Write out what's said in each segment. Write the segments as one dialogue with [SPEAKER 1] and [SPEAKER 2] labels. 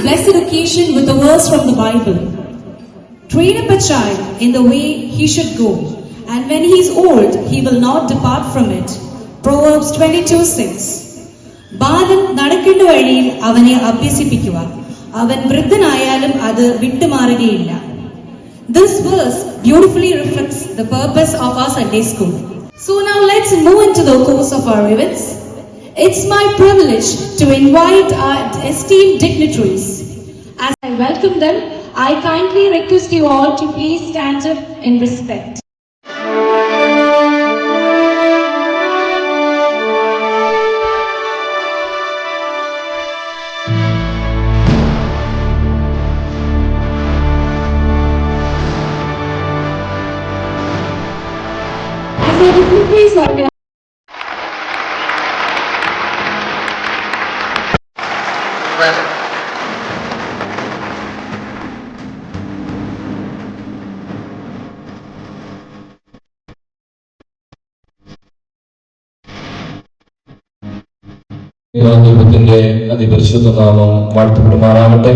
[SPEAKER 1] blessed occasion with a verse from the Bible. Train up a child in the way he should go, and when he is old, he will not depart from it. Proverbs 22:6. ബാലൻ നടക്കേണ്ട വഴിയിൽ അവനെ അഭ്യസിപ്പിക്കുക, അവൻ വൃദ്ധനായാലും അത് വിട്ടുമാറുകയില്ല. This verse beautifully reflects the purpose of our Sunday school. So now let's move into the course of our events. It's my privilege to invite our esteemed dignitaries. As I welcome them, I kindly request you all to please stand up in respect. Please,
[SPEAKER 2] ദൈവത്തിന്റെ അതിപരിശുദ്ധ നാമം വാഴ്ത്തപ്പെടുമാറാകട്ടെ.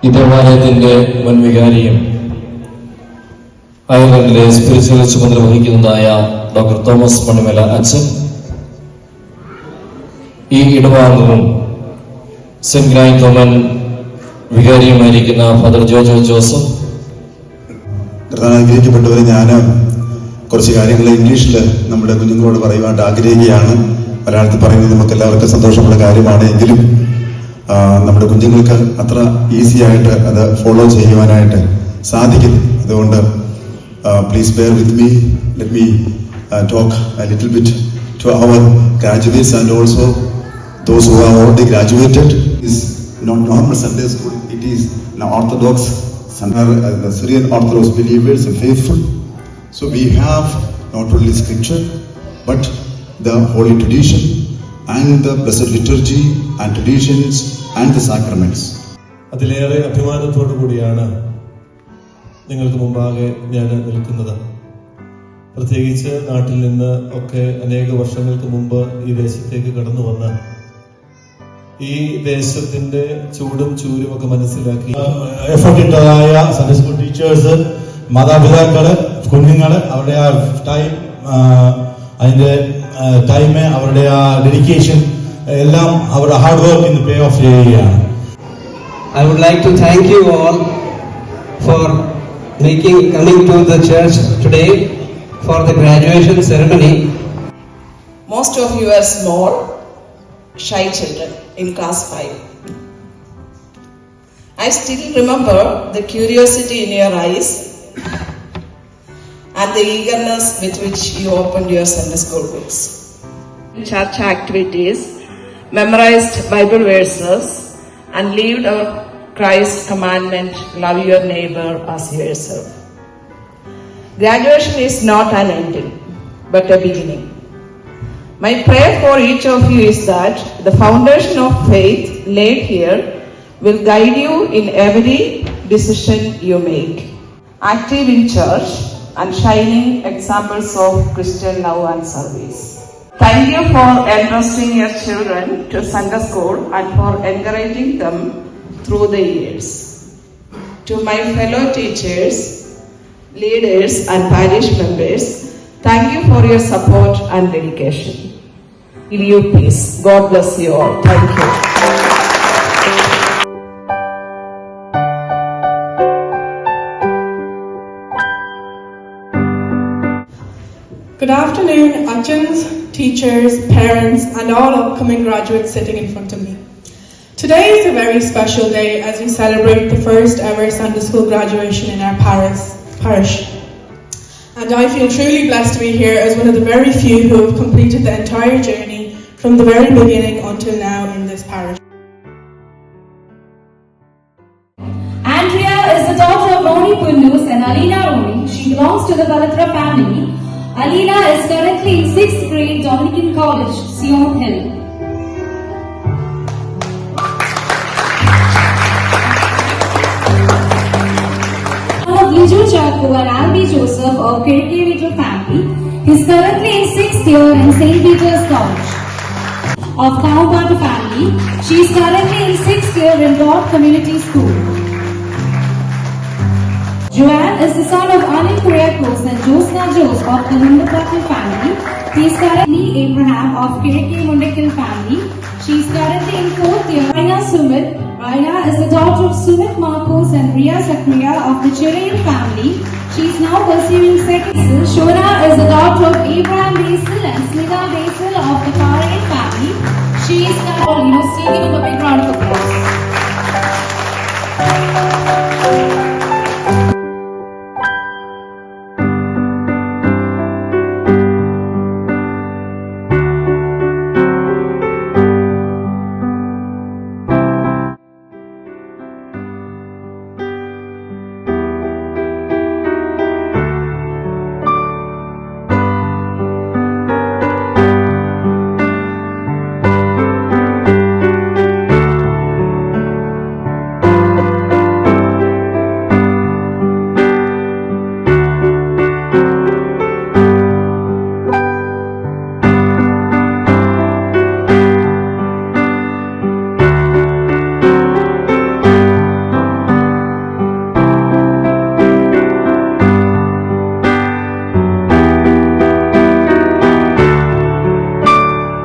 [SPEAKER 2] ഈ ദേവാലയത്തിന്റെ മുൻ വികാരിയും അയർലൻഡിലെ spiritual ചുമതല വഹിക്കുന്നതായ doctor Thomas Manimala അച്ഛൻ, ഈ ഇടവാംഗവും സെന്റ് ഗ്രാൻഡ് തോമൻ വികാരിയുമായിരിക്കുന്ന ഫാദർ ജോജോ ജോസഫ്.
[SPEAKER 3] ആഗ്രഹിക്കപ്പെട്ടവരെ ഞാൻ കുറച്ച് കാര്യങ്ങൾ ഇംഗ്ലീഷിൽ നമ്മുടെ കുഞ്ഞുങ്ങളോട് പറയുവാനായിട്ട് ആഗ്രഹിക്കുകയാണ്. മലയാളത്തിൽ പറയുന്നത് നമുക്ക് എല്ലാവർക്കും സന്തോഷമുള്ള കാര്യമാണ്, എങ്കിലും നമ്മുടെ കുഞ്ഞുങ്ങൾക്ക് അത്ര ഈസി ആയിട്ട് അത് ഫോളോ ചെയ്യുവാനായിട്ട് സാധിക്കും. അതുകൊണ്ട് please bear with me. Let me talk a little bit to our graduates and also those who are already graduated. It's not normal Sunday school. It is an Orthodox, the Syrian Orthodox believers and faithful. So we have not only scripture but the holy tradition and the blessed liturgy and traditions and the sacraments.
[SPEAKER 4] അതിലേറെ അഭിമാനത്തോടു കൂടിയാണ് നിങ്ങൾക്ക് മുമ്പാകെ ഞാൻ നിൽക്കുന്നത്. പ്രത്യേകിച്ച് നാട്ടിൽ നിന്ന് ഒക്കെ അനേക വർഷങ്ങൾക്ക് മുമ്പ് ഈ ദേശത്തേക്ക് കടന്നു വന്ന് ഈ ദേശത്തിന്റെ ചൂടും ചൂരും ഒക്കെ മനസ്സിലാക്കി
[SPEAKER 5] എഫർട്ട് ഇട്ടതായ സൺഡേ സ്കൂൾ ടീച്ചേഴ്സ്, മാതാപിതാക്കള്, കുഞ്ഞുങ്ങള്, അവരുടെ ആ ടൈം, അതിന്റെ ടൈം, അവരുടെ ആ ഡെഡിക്കേഷൻ എല്ലാം അവരുടെ ഹാർഡ് വർക്ക് ഇന്ന് പേ ഓഫ് ചെയ്യുകയാണ്.
[SPEAKER 6] I would like to thank you all for coming to the church today for the graduation ceremony.
[SPEAKER 7] Most of you are small, shy children in class 5. I still remember the curiosity in your eyes and the eagerness with which you opened your Sunday school books. Church activities, memorized Bible verses, and lived out Christ's commandment, love your neighbor as yourself. Graduation is not an ending, but a beginning. My prayer for each of you is that the foundation of faith laid here will guide you in every decision you make. Active in church and shining examples of Christian love and service. Thank you for entrusting your children to Sunday school and for encouraging them through the years. To my fellow teachers, leaders and parish members, thank you for your support and dedication. Give you peace. God bless you all. Thank you.
[SPEAKER 8] Good afternoon, Achans, teachers, parents, and all upcoming graduates sitting in front of me. Today is a very special day as we celebrate the first ever Sunday school graduation in our parish. And I feel truly blessed to be here as one of the very few who have completed the entire journey from the very beginning until now in this parish.
[SPEAKER 1] Andrea is the daughter of Roni Pullus and Alina Roni. She belongs to the Balatra family. Alina is currently in 6th grade Dominican College, Sion Hill. Liju Chaku and Albi Joseph of Kirkevitl family. He is currently in 6th year in St. Peter's College. of Kaupata family. She is currently in 6th year in Rod Community School. Joanne is the son of Anil Kuriakos and Josna Jose of the Mundapakal family. He is currently Abraham of KK Mundakal family. She is currently in 4th year. Raina Sumit. Raina is the daughter of Sumit Marcos and Ria Zakria of the Chirayan family. She is now pursuing 2nd year. Shona is the daughter of Abraham Basil and Smita Basil of the Parayan family. She is currently, still give him a big round of applause.